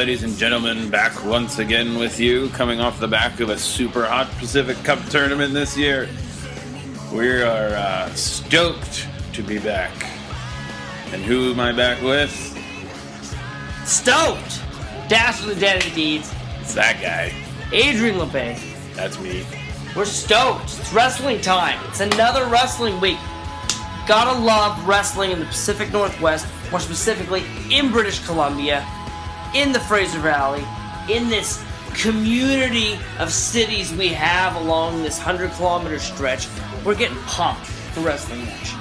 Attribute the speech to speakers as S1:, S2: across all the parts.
S1: ladies and gentlemen, back once again with you, coming off the back of a super hot Pacific Cup tournament this year. We are stoked to be back. And who am I back with?
S2: Stoked! Dastardly Danni Deeds.
S1: It's that guy.
S2: Adrian Labbé.
S1: That's me.
S2: We're stoked. It's wrestling time. It's another wrestling week. Gotta love wrestling in the Pacific Northwest, more specifically in British Columbia, in the Fraser Valley, in this community of cities we have along this 100-kilometer stretch. We're getting pumped for wrestling action.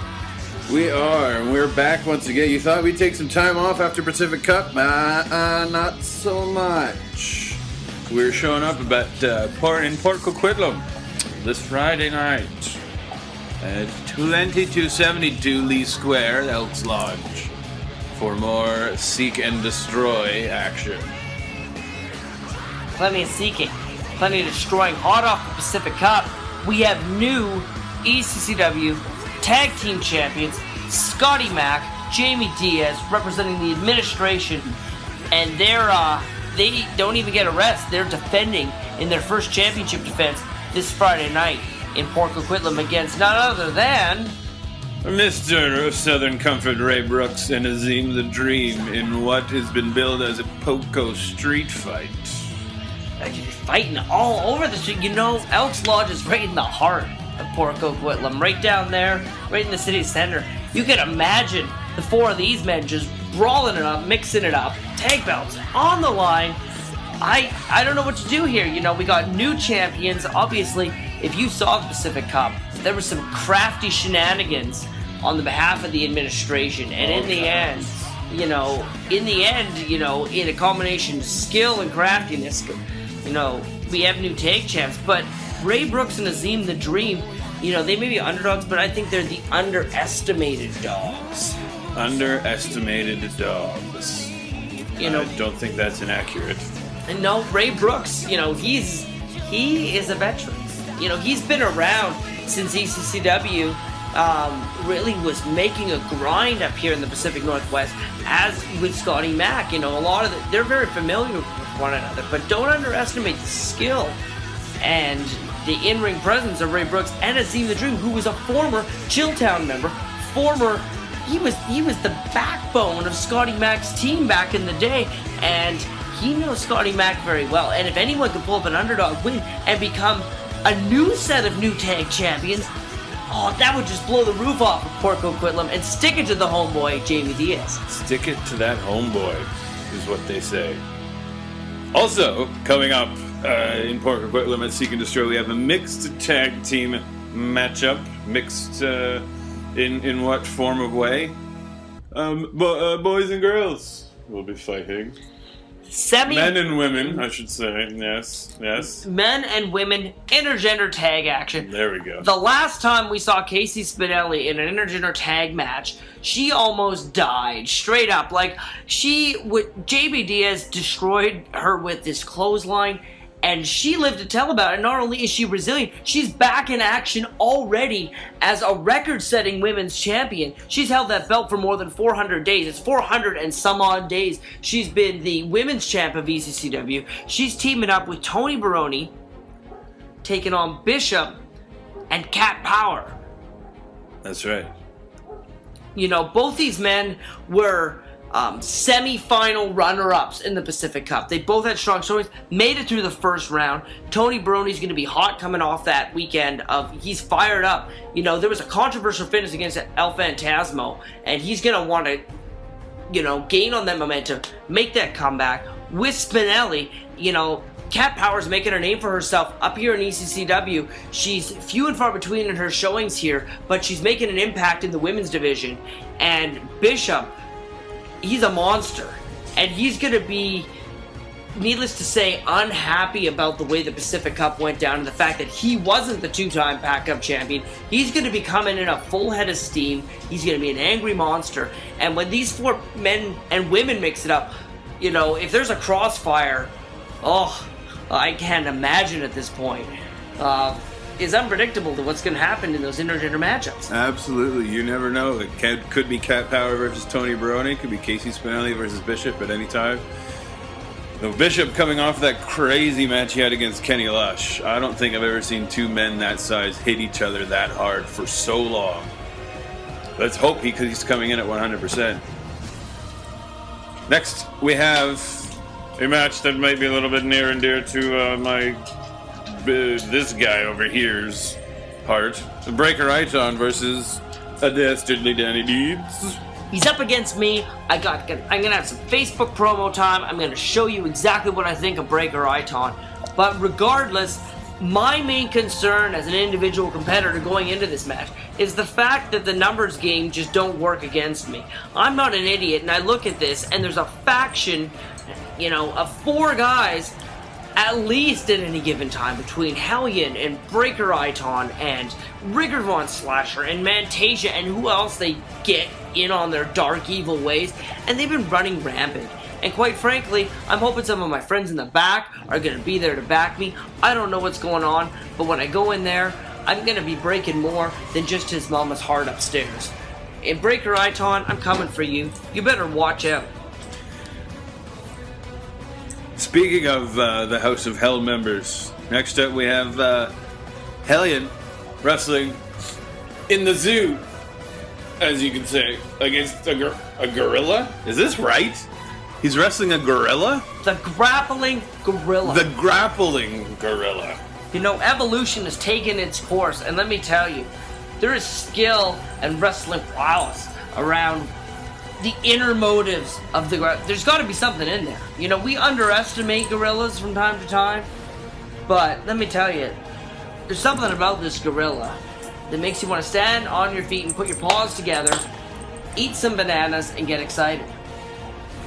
S1: We are, and we're back once again. You thought we'd take some time off after Pacific Cup? Not so much. We're showing up in Port Coquitlam this Friday night at 2272 Lee Square, Elks Lodge, for more Seek and Destroy action.
S2: Plenty of seeking, plenty of destroying. Hot off the Pacific Cup, we have new ECCW Tag Team Champions, Scotty Mack, Jamie Diaz, representing the administration, and they don't even get a rest. They're defending in their first championship defense this Friday night in Port Coquitlam against none other than
S1: Mr. of Southern Comfort, Ray Brooks, and Azim the Dream in what has been billed as a Poco street fight.
S2: Fighting all over the street. You know, Elks Lodge is right in the heart of Port Coquitlam, right down there, right in the city center. You can imagine the four of these men just brawling it up, mixing it up, tag belts on the line. I don't know what to do here. You know, we got new champions. Obviously, if you saw the Pacific Cup, there were some crafty shenanigans on the behalf of the administration, and in the end, in a combination of skill and craftiness, we have new tag champs. But Ray Brooks and Azim the Dream, they may be underdogs, but I think they're the underestimated dogs.
S1: Underestimated dogs. I don't think that's inaccurate.
S2: And no, Ray Brooks, he is a veteran. He's been around since ECCW really was making a grind up here in the Pacific Northwest, as with Scotty Mack. A lot of they're very familiar with one another, but don't underestimate the skill and the in-ring presence of Ray Brooks and Azim the Dream, who was a former Chilltown member, he was the backbone of Scotty Mack's team back in the day, and he knows Scotty Mack very well. And if anyone could pull up an underdog win and become a new set of new tag champions, that would just blow the roof off of Port Coquitlam and stick it to the homeboy, Jamie Diaz.
S1: Stick it to that homeboy, is what they say. Also, coming up in Port Coquitlam at Seek and Destroy, we have a mixed tag team matchup. Mixed in what form of way? Boys and girls will be fighting. Men and women, I should say. Yes. Men and women intergender tag action. There we go.
S2: The last time we saw Casey Spinelli in an intergender tag match, she almost died. Straight up. Jamie Diaz destroyed her with this clothesline, and she lived to tell about it. Not only is she resilient, she's back in action already as a record-setting women's champion. She's held that belt for more than 400 days. It's 400 and some odd days. She's been the women's champ of ECCW. She's teaming up with Tony Baroni, taking on Bishop and Cat Power.
S1: That's right.
S2: Both these men were semi-final runner-ups in the Pacific Cup. They both had strong stories, made it through the first round. Tony Baroni's going to be hot coming off that weekend. He's fired up. There was a controversial finish against El Phantasmo, and he's going to want to, gain on that momentum, make that comeback. With Spinelli, Cat Power's making a name for herself up here in ECCW. She's few and far between in her showings here, but she's making an impact in the women's division. And Bishop, he's a monster, and he's going to be, needless to say, unhappy about the way the Pacific Cup went down and the fact that he wasn't the two-time Pac Cup champion. He's going to be coming in a full head of steam. He's going to be an angry monster, and when these four men and women mix it up, if there's a crossfire, I can't imagine at this point. Is unpredictable to what's going to happen in those intergender matchups.
S1: Absolutely. You never know. It could be Cat Power versus Tony Baroni. It could be Casey Spinelli versus Bishop at any time. The Bishop coming off that crazy match he had against Kenny Lush. I don't think I've ever seen two men that size hit each other that hard for so long. Let's hope he's coming in at 100%. Next, we have a match that might be a little bit near and dear to this guy over here's heart. The Breaker Iton versus a Dastardly Danni Deeds.
S2: He's up against me. I'm gonna have some Facebook promo time. I'm gonna show you exactly what I think of Breaker Iton. But regardless, my main concern as an individual competitor going into this match is the fact that the numbers game just don't work against me. I'm not an idiot, and I look at this, and there's a faction, of 4 guys at least at any given time between Hellion and Breaker Iton and Rigger Von Slasher and Mantasia and who else they get in on their dark evil ways, and they've been running rampant. And quite frankly, I'm hoping some of my friends in the back are going to be there to back me. I don't know what's going on, but when I go in there, I'm going to be breaking more than just his mama's heart upstairs. And Breaker Iton, I'm coming for you. You better watch out.
S1: Speaking of the House of Hell members, next up we have Hellion wrestling in the zoo, as you can say, against a gorilla. Is this right? He's wrestling a gorilla?
S2: The grappling gorilla.
S1: The grappling gorilla.
S2: Evolution has taken its course, and let me tell you, there is skill and wrestling prowess around the inner motives of the gorilla. There's got to be something in there. We underestimate gorillas from time to time, but let me tell you, there's something about this gorilla that makes you want to stand on your feet and put your paws together, eat some bananas, and get excited.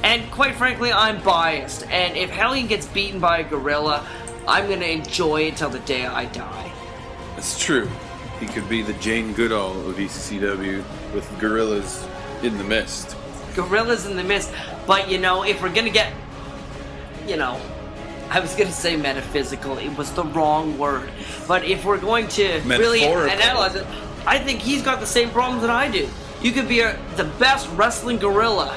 S2: And quite frankly, I'm biased, and if Hellion gets beaten by a gorilla, I'm going to enjoy it till the day I die.
S1: That's true. He could be the Jane Goodall of ECCW with gorillas in the mist.
S2: Gorillas in the mist. But, if we're going to get, I was going to say metaphysical. It was the wrong word. But if we're going to really analyze it, I think he's got the same problems that I do. You could be the best wrestling gorilla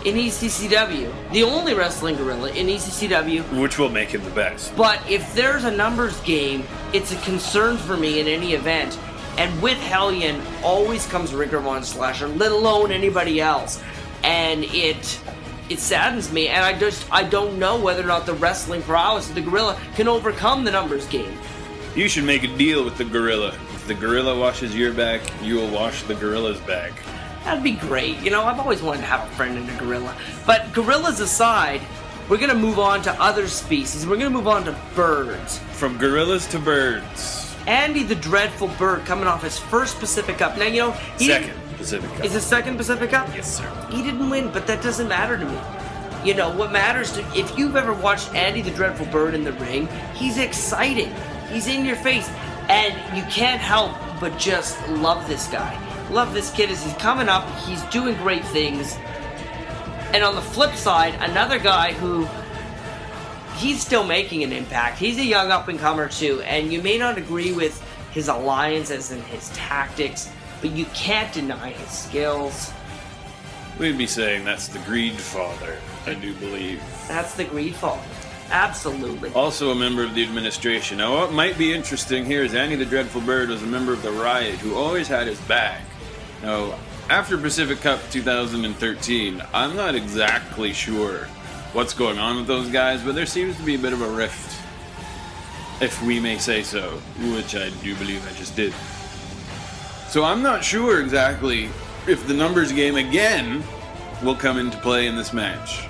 S2: in ECCW. The only wrestling gorilla in ECCW.
S1: Which will make him the best.
S2: But if there's a numbers game, it's a concern for me in any event. And with Hellion, always comes Rigger Von Slasher, let alone anybody else. And it saddens me, and I don't know whether or not the wrestling prowess of the gorilla can overcome the numbers game.
S1: You should make a deal with the gorilla. If the gorilla washes your back, you will wash the gorilla's back.
S2: That'd be great. I've always wanted to have a friend in a gorilla. But gorillas aside, we're going to move on to other species. We're going to move on to birds.
S1: From gorillas to birds.
S2: Andy the Dreadful Bird coming off his first Pacific Cup. Now,
S1: second Pacific Cup.
S2: Is it second Pacific Cup?
S1: Yes, sir.
S2: He didn't win, but that doesn't matter to me. What matters if you've ever watched Andy the Dreadful Bird in the ring, he's exciting. He's in your face. And you can't help but just love this guy. Love this kid as he's coming up. He's doing great things. And on the flip side, another guy who he's still making an impact. He's a young up-and-comer too, and you may not agree with his alliances and his tactics, but you can't deny his skills.
S1: We'd be saying that's the Greed Father, I do believe.
S2: That's the Greed Father. Absolutely.
S1: Also a member of the administration. Now, what might be interesting here is Andy the Dreadful Bird was a member of the Riot who always had his back. Now, after Pacific Cup 2013, I'm not exactly sure what's going on with those guys, but there seems to be a bit of a rift, if we may say so, which I do believe I just did. So I'm not sure exactly if the numbers game again will come into play in this match.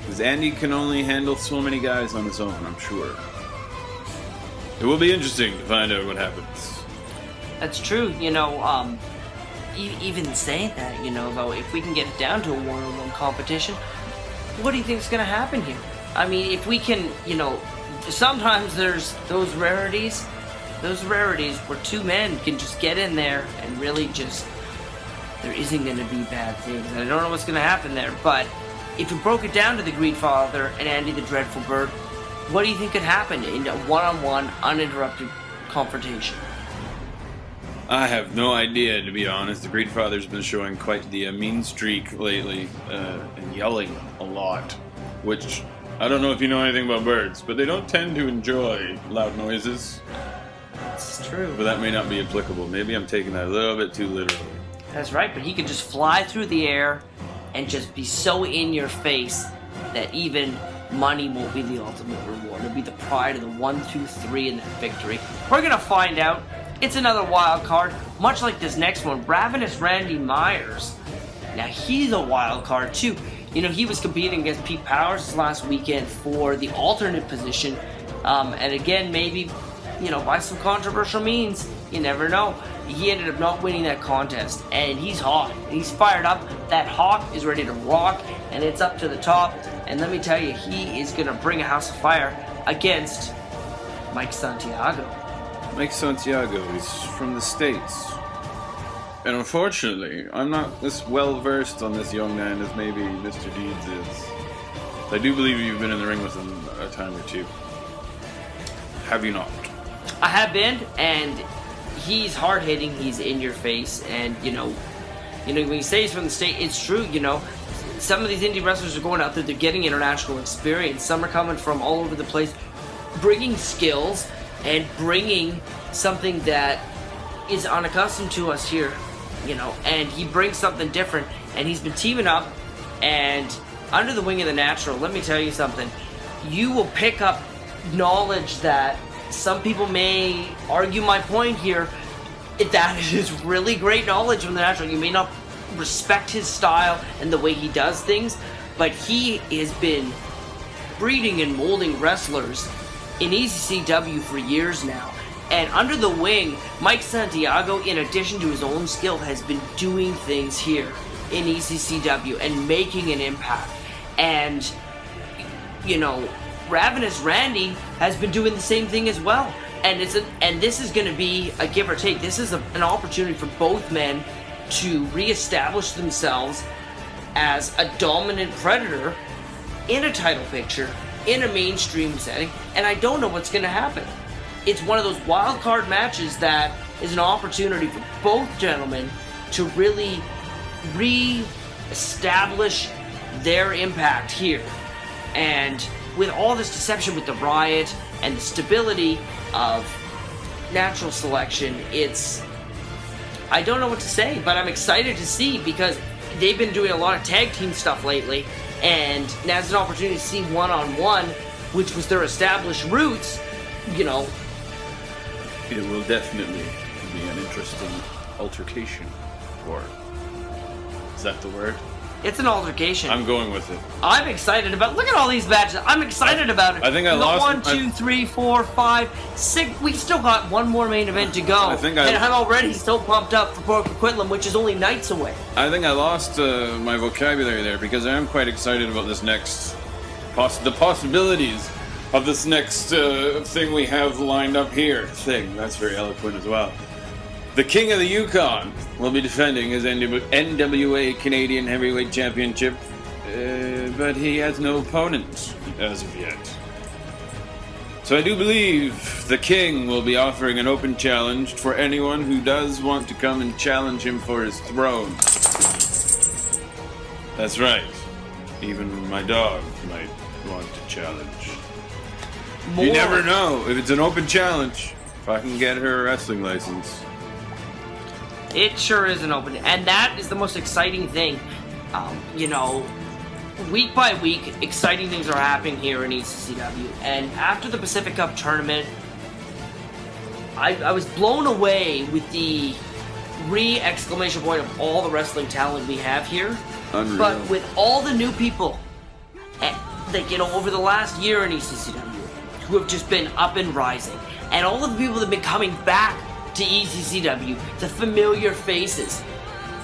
S1: Because Andy can only handle so many guys on his own, I'm sure. It will be interesting to find out what happens.
S2: That's true, even saying that, though, if we can get it down to a one-on-one competition, what do you think is going to happen here? I mean, if we can, sometimes there's those rarities where two men can just get in there and really just, there isn't going to be bad things. And I don't know what's going to happen there, but if you broke it down to the Greed Father and Andy the Dreadful Bird, what do you think could happen in a one-on-one, uninterrupted confrontation?
S1: I have no idea, to be honest. The Greed Father's been showing quite the mean streak lately, and yelling a lot, which I don't know if you know anything about birds, but they don't tend to enjoy loud noises.
S2: It's true.
S1: But that may not be applicable. Maybe I'm taking that a little bit too literally.
S2: That's right, but he can just fly through the air and just be so in your face that even money won't be the ultimate reward. It'll be the pride of the 1, 2, 3 in that victory. We're gonna find out. It's another wild card, much like this next one, Ravenous Randy Myers. Now he's a wild card too. You know, he was competing against Pete Powers last weekend for the alternate position, and again, maybe, you know, by some controversial means, you never know. He ended up not winning that contest, and he's hot. He's fired up. That hawk is ready to rock, and it's up to the top. And let me tell you, he is going to bring a house of fire against Mike Santiago.
S1: Mike Santiago is from the States. And unfortunately, I'm not as well versed on this young man as maybe Mr. Deeds is. I do believe you've been in the ring with him a time or two. Have you not?
S2: I have been, and he's hard-hitting, he's in your face, and you know, when you say he's from the state, it's true. You know, some of these indie wrestlers are going out there, they're getting international experience. Some are coming from all over the place, bringing skills and bringing something that is unaccustomed to us here, you know, and he brings something different, and he's been teaming up, and under the wing of the Natural, let me tell you something, you will pick up knowledge that some people may argue my point here, that it is really great knowledge from the Natural. You may not respect his style and the way he does things, but he has been breeding and molding wrestlers in ECCW for years now. And under the wing, Mike Santiago, in addition to his own skill, has been doing things here in ECCW and making an impact. And, you know, Ravenous Randy has been doing the same thing as well. And this is going to be a give or take. This is an opportunity for both men to reestablish themselves as a dominant predator in a title picture, in a mainstream setting, and I don't know what's going to happen. It's one of those wild card matches that is an opportunity for both gentlemen to really re-establish their impact here. And with all this deception with the Riot and the stability of Natural Selection, I don't know what to say, but I'm excited to see, because they've been doing a lot of tag team stuff lately, and now it's an opportunity to see one-on-one, which was their established roots, you know.
S1: It will definitely be an interesting altercation, or is that the word?
S2: It's an altercation.
S1: I'm going with it.
S2: I'm excited about. Look at all these matches. I'm excited about it.
S1: I think I lost.
S2: 1, 2, 3, 4, 5, 6. We still got one more main event to go. And I'm already so pumped up for Port Coquitlam, which is only nights away.
S1: I think I lost my vocabulary there, because I am quite excited about this next, the possibilities of this next thing we have lined up here. That's very eloquent as well. The King of the Yukon will be defending his NWA Canadian Heavyweight Championship, but he has no opponent as of yet. So I do believe the King will be offering an open challenge for anyone who does want to come and challenge him for his throne. That's right. Even my dog might want to challenge. You never know. If it's an open challenge, if I can get her a wrestling license.
S2: It sure is an open, and that is the most exciting thing. You know, week by week, exciting things are happening here in ECCW. And after the Pacific Cup tournament, I was blown away with the exclamation point of all the wrestling talent we have here.
S1: Unreal.
S2: But with all the new people that, you know, over the last year in ECCW, who have just been up and rising, and all of the people that have been coming back to ECCW, the familiar faces,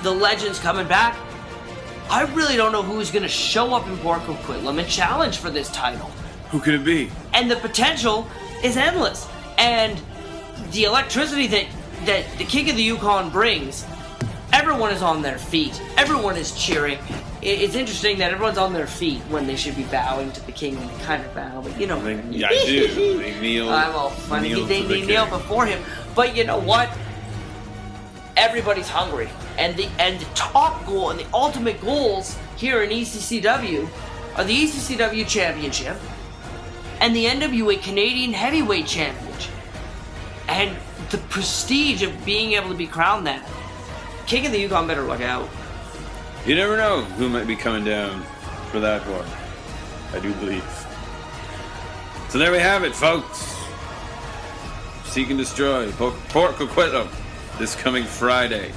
S2: the legends coming back, I really don't know who's going to show up in Port Coquitlam and challenge for this title.
S1: Who could it be?
S2: And the potential is endless. And the electricity that the King of the Yukon brings, everyone is on their feet. Everyone is cheering. It's interesting that everyone's on their feet when they should be bowing to the King, and they kind of bow, but you know.
S1: Yeah, I do. They kneel.
S2: I'm all funny. They kneel before him. But you know what? Everybody's hungry. And the top goal and the ultimate goals here in ECCW are the ECCW Championship and the NWA Canadian Heavyweight Championship. And the prestige of being able to be crowned that. King of the Yukon better look out.
S1: You never know who might be coming down for that one. I do believe. So there we have it, folks. Seek and Destroy, Port Coquitlam, this coming Friday.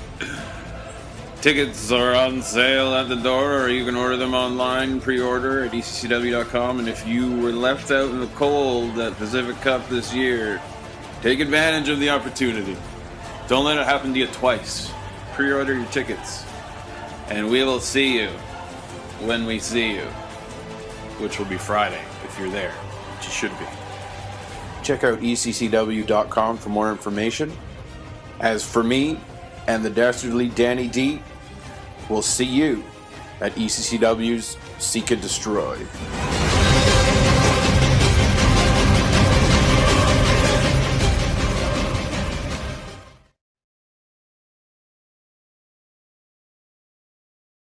S1: Tickets are on sale at the door, or you can order them online, pre-order at ECCW.com. And if you were left out in the cold at Pacific Cup this year, take advantage of the opportunity. Don't let it happen to you twice. Pre-order your tickets. And we will see you when we see you, which will be Friday if you're there, which you should be. Check out ECCW.com for more information. As for me and the Dastardly Danny D, we'll see you at ECCW's Seek and Destroy.